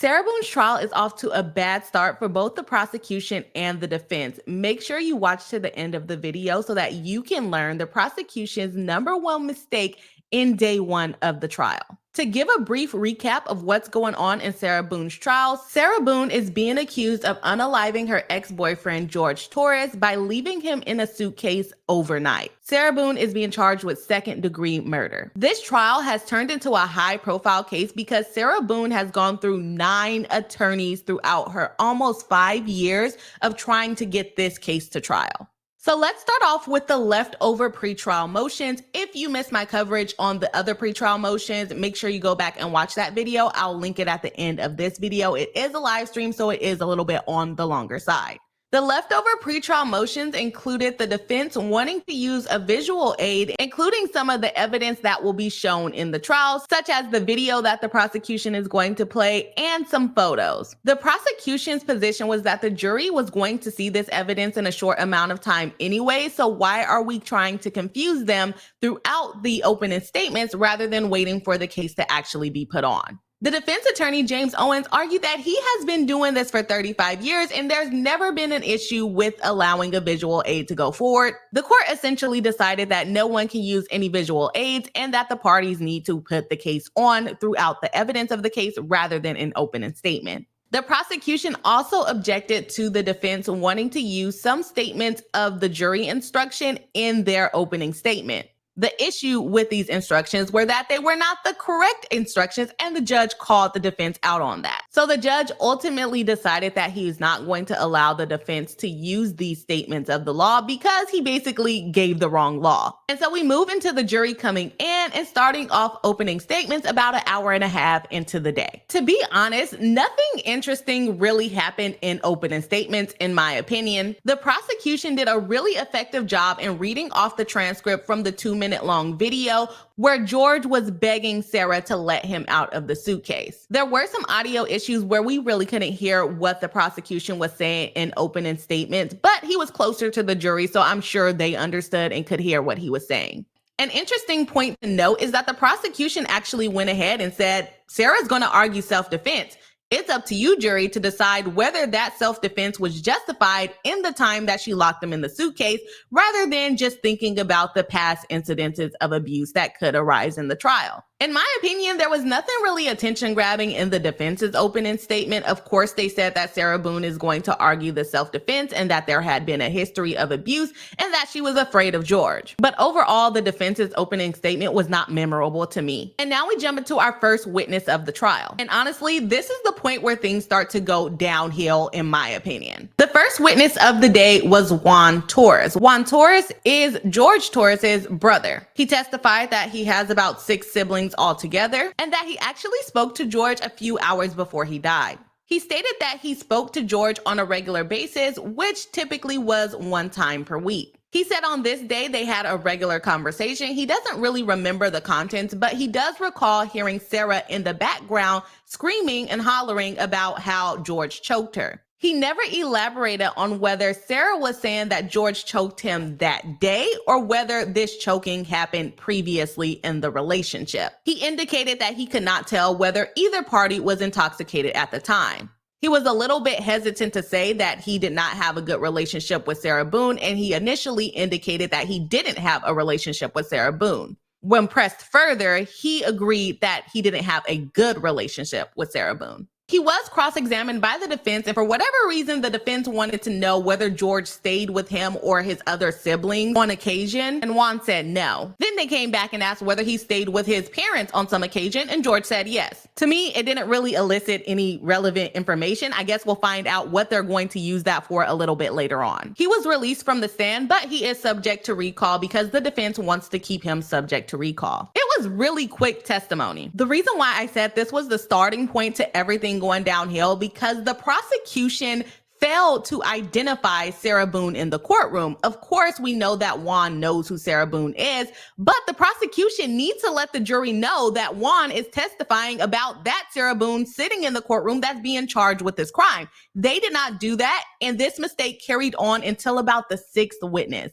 Sarah Boone's trial is off to a bad start for both the prosecution and the defense. Make sure you watch to the end of the video so that you can learn the prosecution's #1 mistake in day one of the trial. To give a brief recap of what's going on in Sarah Boone's trial, Sarah Boone is being accused of unaliving her ex-boyfriend Juan Torres by leaving him in a suitcase overnight. Sarah Boone is being charged with second-degree murder. This trial has turned into a high-profile case because Sarah Boone has gone through 9 attorneys throughout her almost 5 years of trying to get this case to trial. So let's start off with the leftover pretrial motions. If you missed my coverage on the other pretrial motions, make sure you go back and watch that video. I'll link it at the end of this video. It is a live stream, so it is a little bit on the longer side. The leftover pretrial motions included the defense wanting to use a visual aid, including some of the evidence that will be shown in the trial, such as the video that the prosecution is going to play and some photos. The prosecution's position was that the jury was going to see this evidence in a short amount of time anyway, so why are we trying to confuse them throughout the opening statements rather than waiting for the case to actually be put on? The defense attorney, James Owens, argued that he has been doing this for 35 years and there's never been an issue with allowing a visual aid to go forward. The court essentially decided that no one can use any visual aids and that the parties need to put the case on throughout the evidence of the case rather than an opening statement. The prosecution also objected to the defense wanting to use some statements of the jury instruction in their opening statement. The issue with these instructions were that they were not the correct instructions, and the judge called the defense out on that. So the judge ultimately decided that he was not going to allow the defense to use these statements of the law because he basically gave the wrong law. And so we move into the jury coming in and starting off opening statements about an hour and a half into the day. To be honest, nothing interesting really happened in opening statements, in my opinion. The prosecution did a really effective job in reading off the transcript from the 2-minute-long video where George was begging Sarah to let him out of the suitcase. There were some audio issues where we really couldn't hear what the prosecution was saying in opening statements, but he was closer to the jury, so I'm sure they understood and could hear what he was saying. An interesting point to note is that the prosecution actually went ahead and said, Sarah's going to argue self-defense. It's up to you, jury, to decide whether that self-defense was justified in the time that she locked him in the suitcase, rather than just thinking about the past incidences of abuse that could arise in the trial. In my opinion, there was nothing really attention-grabbing in the defense's opening statement. Of course, they said that Sarah Boone is going to argue the self-defense and that there had been a history of abuse and that she was afraid of George. But overall, the defense's opening statement was not memorable to me. And now we jump into our first witness of the trial. And honestly, this is the point where things start to go downhill, in my opinion. The first witness of the day was Juan Torres. Juan Torres is George Torres's brother. He testified that he has about 6 siblings altogether, and that he actually spoke to George a few hours before he died. He stated that he spoke to George on a regular basis, which typically was 1 time per week. He said on this day they had a regular conversation. He doesn't really remember the contents, but he does recall hearing Sarah in the background screaming and hollering about how George choked her. He never elaborated on whether Sarah was saying that George choked him that day or whether this choking happened previously in the relationship. He indicated that he could not tell whether either party was intoxicated at the time. He was a little bit hesitant to say that he did not have a good relationship with Sarah Boone, and he initially indicated that he didn't have a relationship with Sarah Boone. When pressed further, he agreed that he didn't have a good relationship with Sarah Boone. He was cross-examined by the defense, and for whatever reason, the defense wanted to know whether George stayed with him or his other siblings on occasion, and Juan said no. Then they came back and asked whether he stayed with his parents on some occasion, and George said yes. To me, it didn't really elicit any relevant information. I guess we'll find out what they're going to use that for a little bit later on. He was released from the stand, but he is subject to recall because the defense wants to keep him subject to recall. It was really quick testimony. The reason why I said this was the starting point to everything going downhill because the prosecution failed to identify Sarah Boone in the courtroom. Of course, we know that Juan knows who Sarah Boone is, but the prosecution needs to let the jury know that Juan is testifying about that Sarah Boone sitting in the courtroom that's being charged with this crime. They did not do that, and this mistake carried on until about the 6th witness.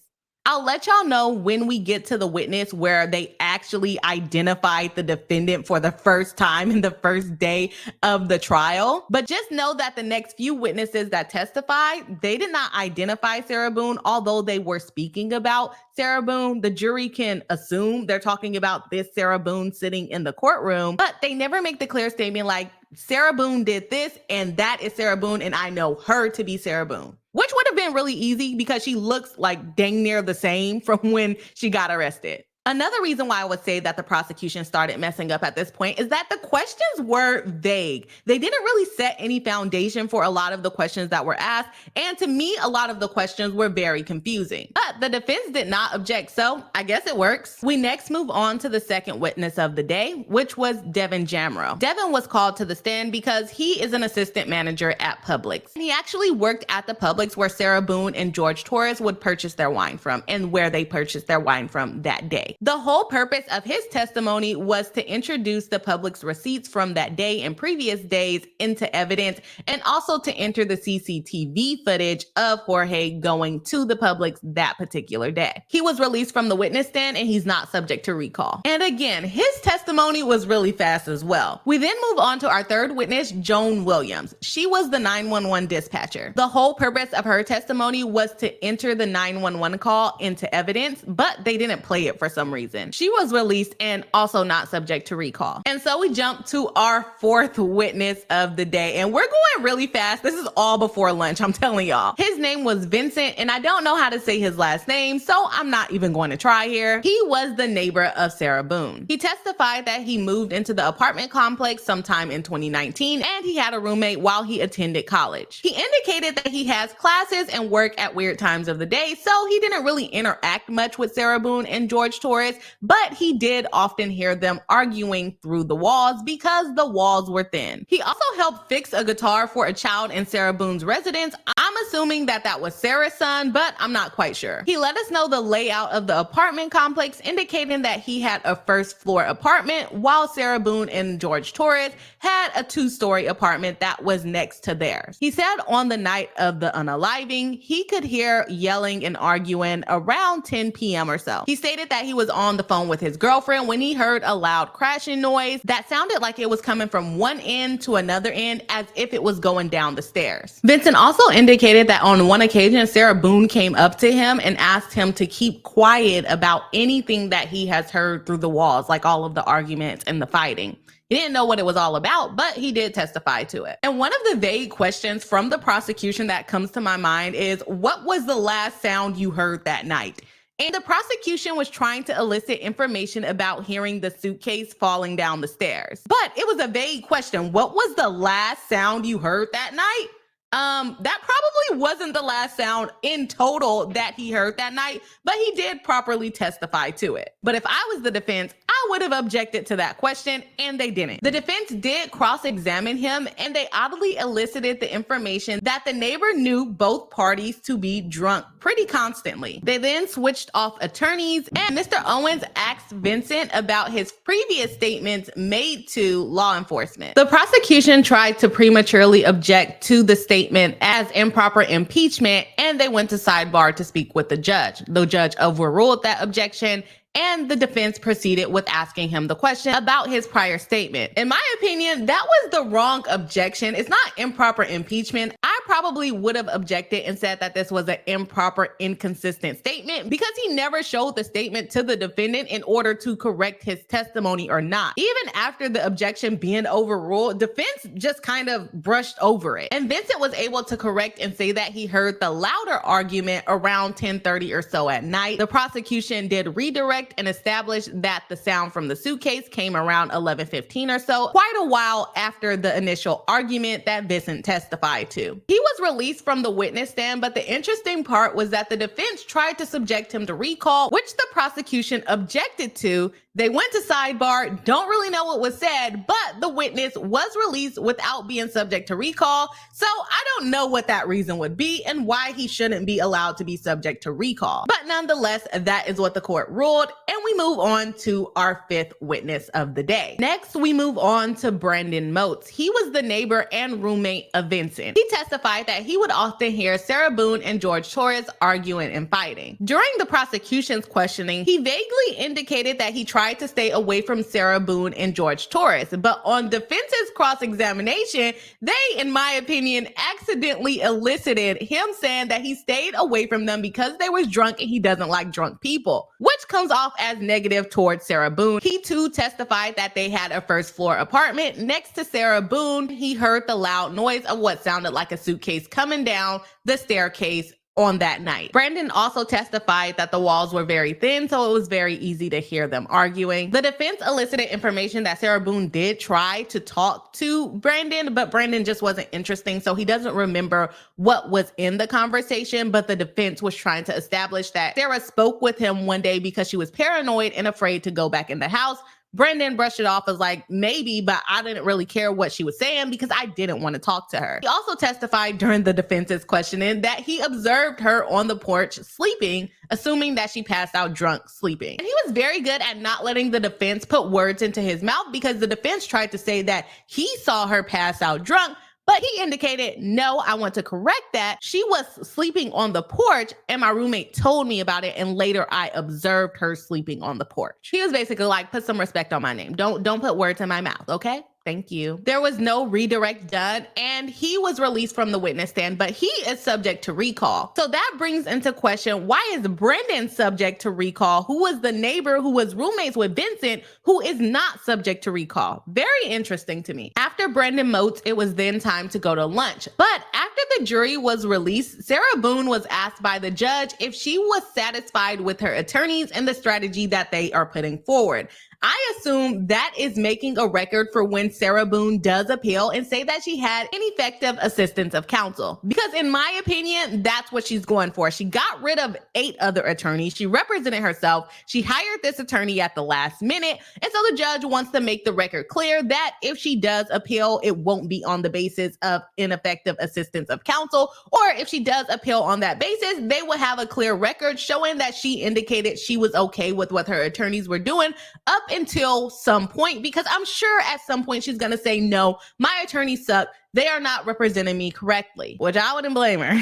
I'll let y'all know when we get to the witness where they actually identified the defendant for the first time in the first day of the trial. But just know that the next few witnesses that testified, they did not identify Sarah Boone, although they were speaking about Sarah Boone. The jury can assume they're talking about this Sarah Boone sitting in the courtroom, but they never make the clear statement like, Sarah Boone did this, and that is Sarah Boone, and I know her to be Sarah Boone. Which would have been really easy because she looks like dang near the same from when she got arrested. Another reason why I would say that the prosecution started messing up at this point is that the questions were vague. They didn't really set any foundation for a lot of the questions that were asked, and to me, a lot of the questions were very confusing. But the defense did not object, so I guess it works. We next move on to the second witness of the day, which was Devin Jamro. Devin was called to the stand because he is an assistant manager at Publix. He actually worked at the Publix where Sarah Boone and George Torres would purchase their wine from, and where they purchased their wine from that day. The whole purpose of his testimony was to introduce the Publix receipts from that day and previous days into evidence, and also to enter the CCTV footage of Jorge going to the Publix that particular day. He was released from the witness stand and he's not subject to recall. And again, his testimony was really fast as well. We then move on to our third witness, Joan Williams. She was the 911 dispatcher. The whole purpose of her testimony was to enter the 911 call into evidence, but they didn't play it for some reason. She was released and also not subject to recall. And so we jump to our fourth witness of the day, and we're going really fast. This is all before lunch, I'm telling y'all. His name was Vincent, and I don't know how to say his last name, so I'm not even going to try here. He was the neighbor of Sarah Boone. He testified that he moved into the apartment complex sometime in 2019, and he had a roommate while he attended college. He indicated that he has classes and work at weird times of the day, so he didn't really interact much with Sarah Boone and George Torres, but he did often hear them arguing through the walls because the walls were thin. He also helped fix a guitar for a child in Sarah Boone's residence. I'm assuming that that was Sarah's son, but I'm not quite sure. He let us know the layout of the apartment complex, indicating that he had a first floor apartment while Sarah Boone and George Torres had a two-story apartment that was next to theirs. He said on the night of the unaliving, he could hear yelling and arguing around 10 p.m. or so. He stated that he was on the phone with his girlfriend when he heard a loud crashing noise that sounded like it was coming from one end to another end as if it was going down the stairs. Vincent also indicated that on one occasion, Sarah Boone came up to him and asked him to keep quiet about anything that he has heard through the walls, like all of the arguments and the fighting. He didn't know what it was all about, but he did testify to it. And one of the vague questions from the prosecution that comes to my mind is, what was the last sound you heard that night? And the prosecution was trying to elicit information about hearing the suitcase falling down the stairs. But it was a vague question. What was the last sound you heard that night? That probably wasn't the last sound in total that he heard that night, but he did properly testify to it. But if I was the defense, I would have objected to that question, and they didn't. The defense did cross-examine him, and they oddly elicited the information that the neighbor knew both parties to be drunk pretty constantly. They then switched off attorneys, and Mr. Owens asked Vincent about his previous statements made to law enforcement. The prosecution tried to prematurely object to the statement as improper impeachment, and they went to sidebar to speak with the judge. The judge overruled that objection, and the defense proceeded with asking him the question about his prior statement. In my opinion, that was the wrong objection. It's not improper impeachment. I probably would have objected and said that this was an improper, inconsistent statement because he never showed the statement to the defendant in order to correct his testimony or not. Even after the objection being overruled, defense just kind of brushed over it. And Vincent was able to correct and say that he heard the louder argument around 10:30 or so at night. The prosecution did redirect and established that the sound from the suitcase came around 11:15 or so, quite a while after the initial argument that Vincent testified to. He was released from the witness stand, but the interesting part was that the defense tried to subject him to recall, which the prosecution objected to. They went to sidebar, don't really know what was said, but the witness was released without being subject to recall. So I don't know what that reason would be and why he shouldn't be allowed to be subject to recall. But nonetheless, that is what the court ruled. And we move on to our fifth witness of the day. Next, we move on to Brandon Moats. He was the neighbor and roommate of Vincent. He testified testified that he would often hear Sarah Boone and George Torres arguing and fighting. During the prosecution's questioning, he vaguely indicated that he tried to stay away from Sarah Boone and George Torres, but on defense's cross-examination, they, in my opinion, accidentally elicited him saying that he stayed away from them because they was drunk and he doesn't like drunk people, which comes off as negative towards Sarah Boone. He too testified that they had a first floor apartment next to Sarah Boone. He heard the loud noise of what sounded like a suitcase coming down the staircase on that night. Brandon also testified that the walls were very thin, so it was very easy to hear them arguing. The defense elicited information that Sarah Boone did try to talk to Brandon, but Brandon just wasn't interesting, so he doesn't remember what was in the conversation, but the defense was trying to establish that Sarah spoke with him one day because she was paranoid and afraid to go back in the house. Brandon brushed it off as like, maybe, but I didn't really care what she was saying because I didn't want to talk to her. He also testified during the defense's questioning that he observed her on the porch sleeping, assuming that she passed out drunk sleeping. And he was very good at not letting the defense put words into his mouth because the defense tried to say that he saw her pass out drunk, but he indicated, no, I want to correct that. She was sleeping on the porch and my roommate told me about it and later I observed her sleeping on the porch. He was basically like, put some respect on my name. Don't put words in my mouth, okay? Thank you. There was no redirect done and he was released from the witness stand, but he is subject to recall. So that brings into question, why is Brendan subject to recall, who was the neighbor who was roommates with Vincent, who is not subject to recall? Very interesting to me. After Brendan Moats, it was then time to go to lunch. But after the jury was released, Sarah Boone was asked by the judge if she was satisfied with her attorneys and the strategy that they are putting forward. I assume that is making a record for when Sarah Boone does appeal and say that she had ineffective assistance of counsel. Because in my opinion, that's what she's going for. She got rid of 8 other attorneys. She represented herself. She hired this attorney at the last minute. And so the judge wants to make the record clear that if she does appeal, it won't be on the basis of ineffective assistance of counsel. Or if she does appeal on that basis, they will have a clear record showing that she indicated she was okay with what her attorneys were doing up until some point, because I'm sure at some point she's going to say, no, my attorneys suck. They are not representing me correctly, which I wouldn't blame her.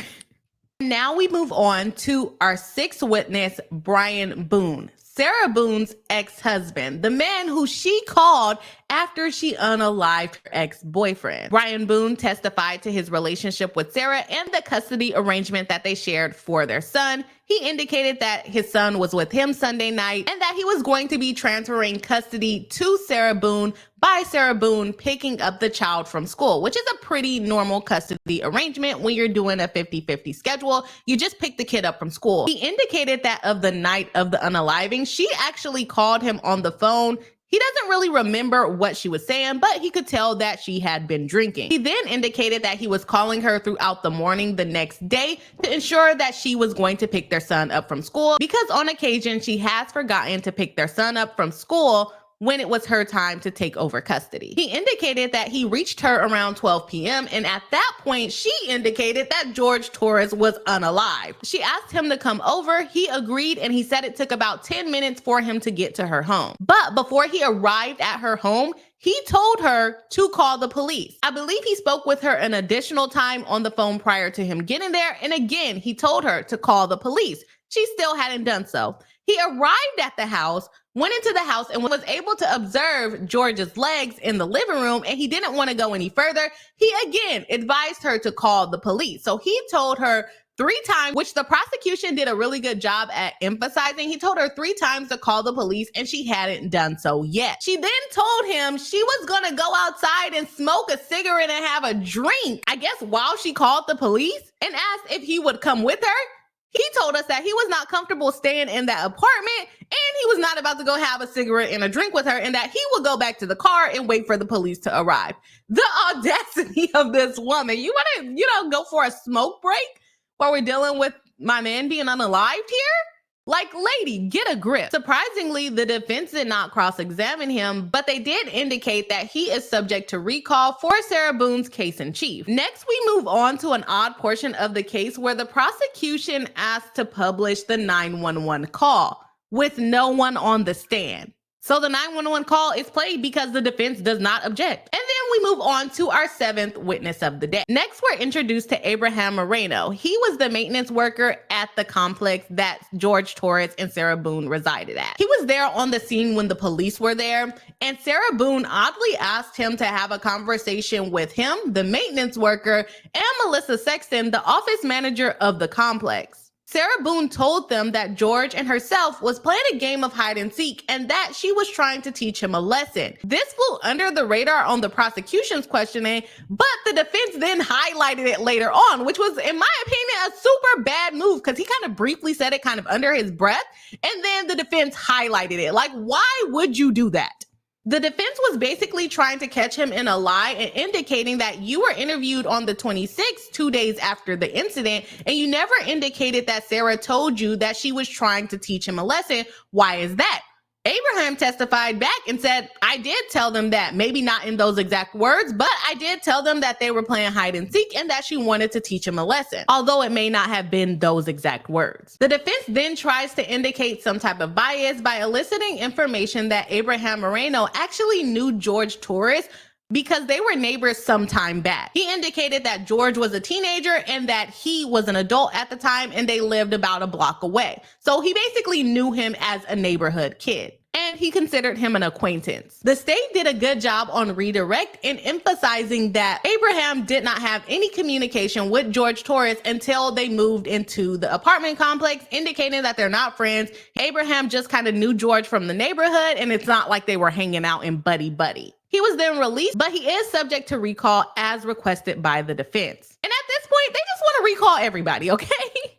Now we move on to our 6th witness, Brian Boone, Sarah Boone's ex-husband, the man who she called after she unalived her ex-boyfriend. Brian Boone testified to his relationship with Sarah and the custody arrangement that they shared for their son. He indicated that his son was with him Sunday night and that he was going to be transferring custody to Sarah Boone by Sarah Boone picking up the child from school, which is a pretty normal custody arrangement when you're doing a 50-50 schedule. You just pick the kid up from school. He indicated that of the night of the unaliving, she actually called him on the phone. He doesn't really remember what she was saying, but he could tell that she had been drinking. He then indicated that he was calling her throughout the morning the next day to ensure that she was going to pick their son up from school, because on occasion she has forgotten to pick their son up from school when it was her time to take over custody. He indicated that he reached her around 12 p.m. and at that point, she indicated that George Torres was unalived. She asked him to come over. He agreed and he said it took about 10 minutes for him to get to her home. But before he arrived at her home, he told her to call the police. I believe he spoke with her an additional time on the phone prior to him getting there. And again, he told her to call the police. She still hadn't done so. He arrived at the house, went into the house and was able to observe George's legs in the living room, and he didn't want to go any further. He again advised her to call the police. So he told her 3 times, which the prosecution did a really good job at emphasizing. He told her 3 times to call the police and she hadn't done so yet. She then told him she was gonna go outside and smoke a cigarette and have a drink, I guess while she called the police, and asked if he would come with her. He told us that he was not comfortable staying in that apartment and he was not about to go have a cigarette and a drink with her, and that he would go back to the car and wait for the police to arrive. The audacity of this woman. You want to, go for a smoke break while we're dealing with my man being unalived here? Like, lady, get a grip. Surprisingly, the defense did not cross-examine him, but they did indicate that he is subject to recall for Sarah Boone's case in chief. Next, we move on to an odd portion of the case where the prosecution asked to publish the 911 call with no one on the stand. So the 911 call is played because the defense does not object. And then we move on to our 7th witness of the day. Next, we're introduced to Abraham Moreno. He was the maintenance worker at the complex that George Torres and Sarah Boone resided at. He was there on the scene when the police were there, and Sarah Boone oddly asked him to have a conversation with him, the maintenance worker, and Melissa Sexton, the office manager of the complex. Sarah Boone told them that George and herself was playing a game of hide and seek and that she was trying to teach him a lesson. This flew under the radar on the prosecution's questioning, but the defense then highlighted it later on, which was, in my opinion, a super bad move because he kind of briefly said it kind of under his breath, and then the defense highlighted it. Like, why would you do that? The defense was basically trying to catch him in a lie and indicating that you were interviewed on the 26th, 2 days after the incident, and you never indicated that Sarah told you that she was trying to teach him a lesson. Why is that? Abraham testified back and said, I did tell them that, maybe not in those exact words, but I did tell them that they were playing hide and seek and that she wanted to teach him a lesson, although it may not have been those exact words. The defense then tries to indicate some type of bias by eliciting information that Abraham Moreno actually knew George Torres because they were neighbors some time back. He indicated that George was a teenager and that he was an adult at the time and they lived about a block away. So he basically knew him as a neighborhood kid, and he considered him an acquaintance. The state did a good job on redirect in emphasizing that Abraham did not have any communication with George Torres until they moved into the apartment complex, indicating that they're not friends. Abraham just kind of knew George from the neighborhood, and it's not like they were hanging out in buddy-buddy. He was then released, but he is subject to recall as requested by the defense. And at this point, they just want to recall everybody, okay?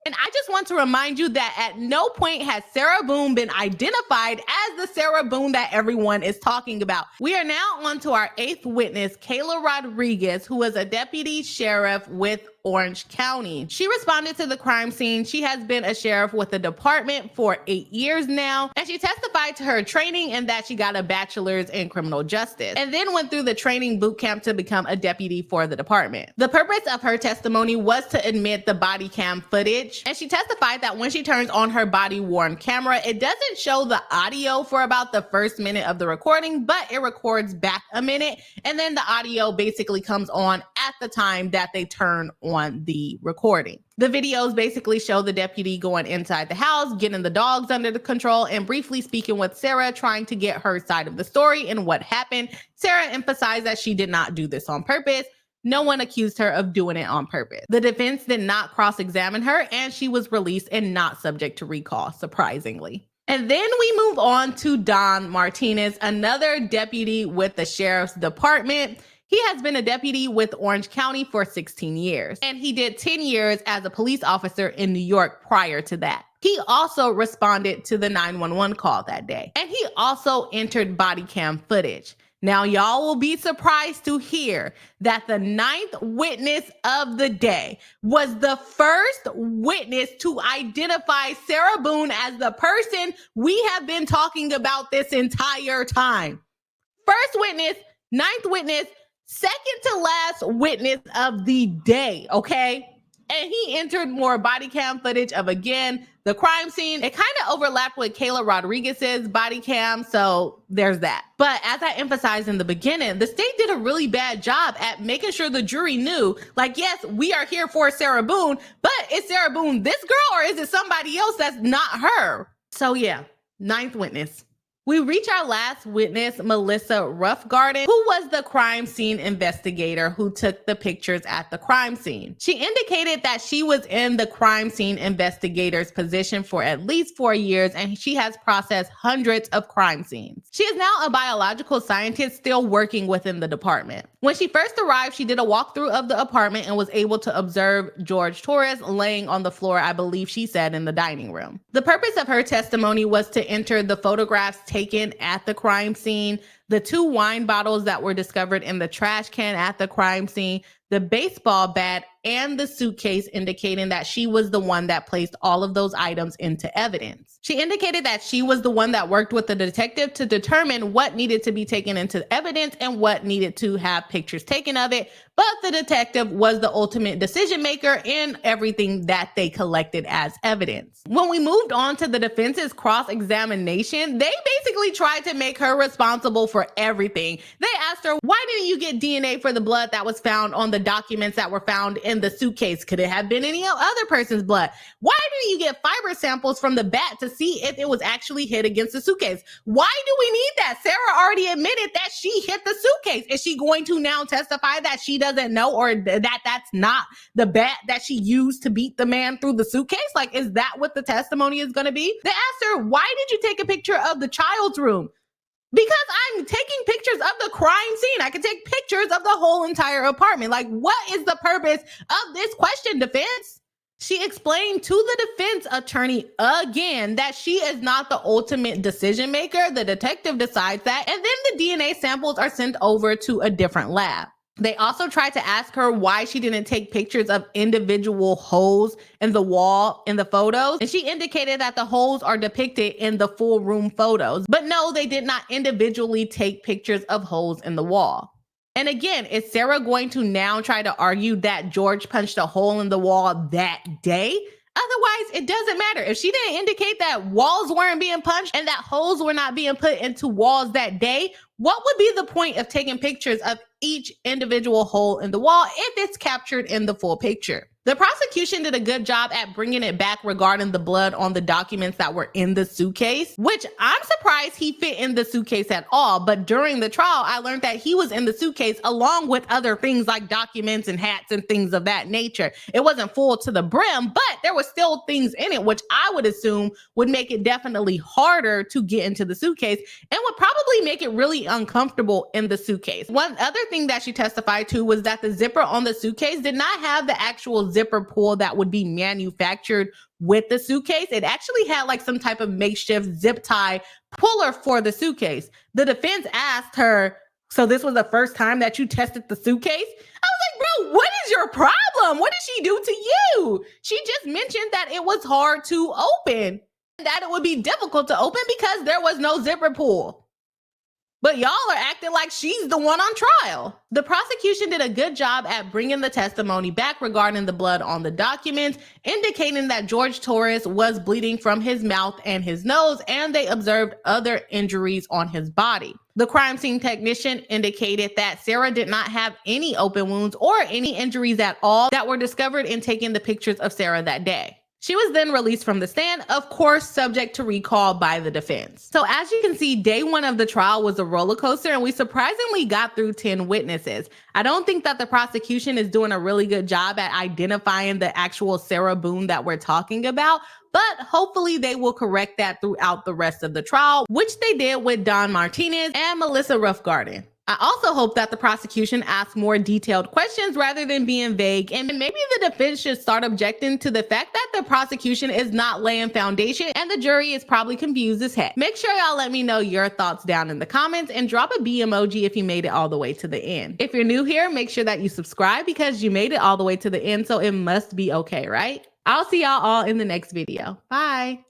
And I just want to remind you that at no point has Sarah Boone been identified as the Sarah Boone that everyone is talking about. We are now on to our 8th witness, Kayla Rodriguez, who is a deputy sheriff with Orange County. She responded to the crime scene. She has been a sheriff with the department for 8 years now, and she testified to her training and that she got a bachelor's in criminal justice and then went through the training boot camp to become a deputy for the department. The purpose of her testimony was to admit the body cam footage, and she testified that when she turns on her body-worn camera, it doesn't show the audio for about the first minute of the recording, but it records back a minute, and then the audio basically comes on at the time that they turn on the recording. The videos basically show the deputy going inside the house, getting the dogs under the control, and briefly speaking with Sarah, trying to get her side of the story and what happened. Sarah emphasized that she did not do this on purpose. No one accused her of doing it on purpose. The defense did not cross-examine her, and she was released and not subject to recall, surprisingly. And then we move on to Don Martinez, another deputy with the sheriff's department. He has been a deputy with Orange County for 16 years, and he did 10 years as a police officer in New York prior to that. He also responded to the 911 call that day, and he also entered body cam footage. Now, y'all will be surprised to hear that the 9th witness of the day was the first witness to identify Sarah Boone as the person we have been talking about this entire time. First witness, 9th witness, second to last witness of the day, okay? And he entered more body cam footage of, again, the crime scene. It kind of overlapped with Kayla Rodriguez's body cam, so there's that. But as I emphasized in the beginning, the state did a really bad job at making sure the jury knew, like, yes, we are here for Sarah Boone, but is Sarah Boone this girl or is it somebody else that's not her? So yeah, 9th witness. We reach our last witness, Melissa Roughgarden, who was the crime scene investigator who took the pictures at the crime scene. She indicated that she was in the crime scene investigator's position for at least 4 years, and she has processed hundreds of crime scenes. She is now a biological scientist still working within the department. When she first arrived, she did a walkthrough of the apartment and was able to observe George Torres laying on the floor, I believe she said, in the dining room. The purpose of her testimony was to enter the photographs taken at the crime scene, the 2 wine bottles that were discovered in the trash can at the crime scene, the baseball bat, and the suitcase, indicating that she was the one that placed all of those items into evidence. She indicated that she was the one that worked with the detective to determine what needed to be taken into evidence and what needed to have pictures taken of it, but the detective was the ultimate decision maker in everything that they collected as evidence. When we moved on to the defense's cross-examination, they basically tried to make her responsible for for everything. They asked her, why didn't you get DNA for the blood that was found on the documents that were found in the suitcase? Could it have been any other person's blood? Why didn't you get fiber samples from the bat to see if it was actually hit against the suitcase? Why do we need that? Sarah already admitted that she hit the suitcase. Is she going to now testify that she doesn't know, or that that's not the bat that she used to beat the man through the suitcase? Like, is that what the testimony is going to be? They asked her, why did you take a picture of the child's room? Because I'm taking pictures of the crime scene. I can take pictures of the whole entire apartment. Like, what is the purpose of this question, defense? She explained to the defense attorney again that she is not the ultimate decision maker. The detective decides that, and then the DNA samples are sent over to a different lab. They also tried to ask her why she didn't take pictures of individual holes in the wall in the photos, and she indicated that the holes are depicted in the full room photos. But no, they did not individually take pictures of holes in the wall. And again, is Sarah going to now try to argue that George punched a hole in the wall that day? Otherwise, it doesn't matter. If she didn't indicate that walls weren't being punched and that holes were not being put into walls that day, what would be the point of taking pictures of each individual hole in the wall if it's captured in the full picture? The prosecution did a good job at bringing it back regarding the blood on the documents that were in the suitcase, which I'm surprised he fit in the suitcase at all. But during the trial, I learned that he was in the suitcase along with other things like documents and hats and things of that nature. It wasn't full to the brim, but there were still things in it, which I would assume would make it definitely harder to get into the suitcase and would probably make it really uncomfortable in the suitcase. One other thing that she testified to was that the zipper on the suitcase did not have the actual zipper pull that would be manufactured with the suitcase. It actually had like some type of makeshift zip tie puller for the suitcase. The defense asked her, so this was the first time that you tested the suitcase? I was like, bro, what is your problem? What did she do to you? She just mentioned that it was hard to open, that it would be difficult to open because there was no zipper pull. But y'all are acting like she's the one on trial. The prosecution did a good job at bringing the testimony back regarding the blood on the documents, indicating that George Torres was bleeding from his mouth and his nose, and they observed other injuries on his body. The crime scene technician indicated that Sarah did not have any open wounds or any injuries at all that were discovered in taking the pictures of Sarah that day. She was then released from the stand, of course, subject to recall by the defense. So as you can see, day one of the trial was a roller coaster, and we surprisingly got through 10 witnesses. I don't think that the prosecution is doing a really good job at identifying the actual Sarah Boone that we're talking about, but hopefully they will correct that throughout the rest of the trial, which they did with Don Martinez and Melissa Roughgarden. I also hope that the prosecution asks more detailed questions rather than being vague, and maybe the defense should start objecting to the fact that the prosecution is not laying foundation and the jury is probably confused as heck. Make sure y'all let me know your thoughts down in the comments and drop a B emoji if you made it all the way to the end. If you're new here, make sure that you subscribe because you made it all the way to the end, so it must be okay, right? I'll see y'all all in the next video. Bye.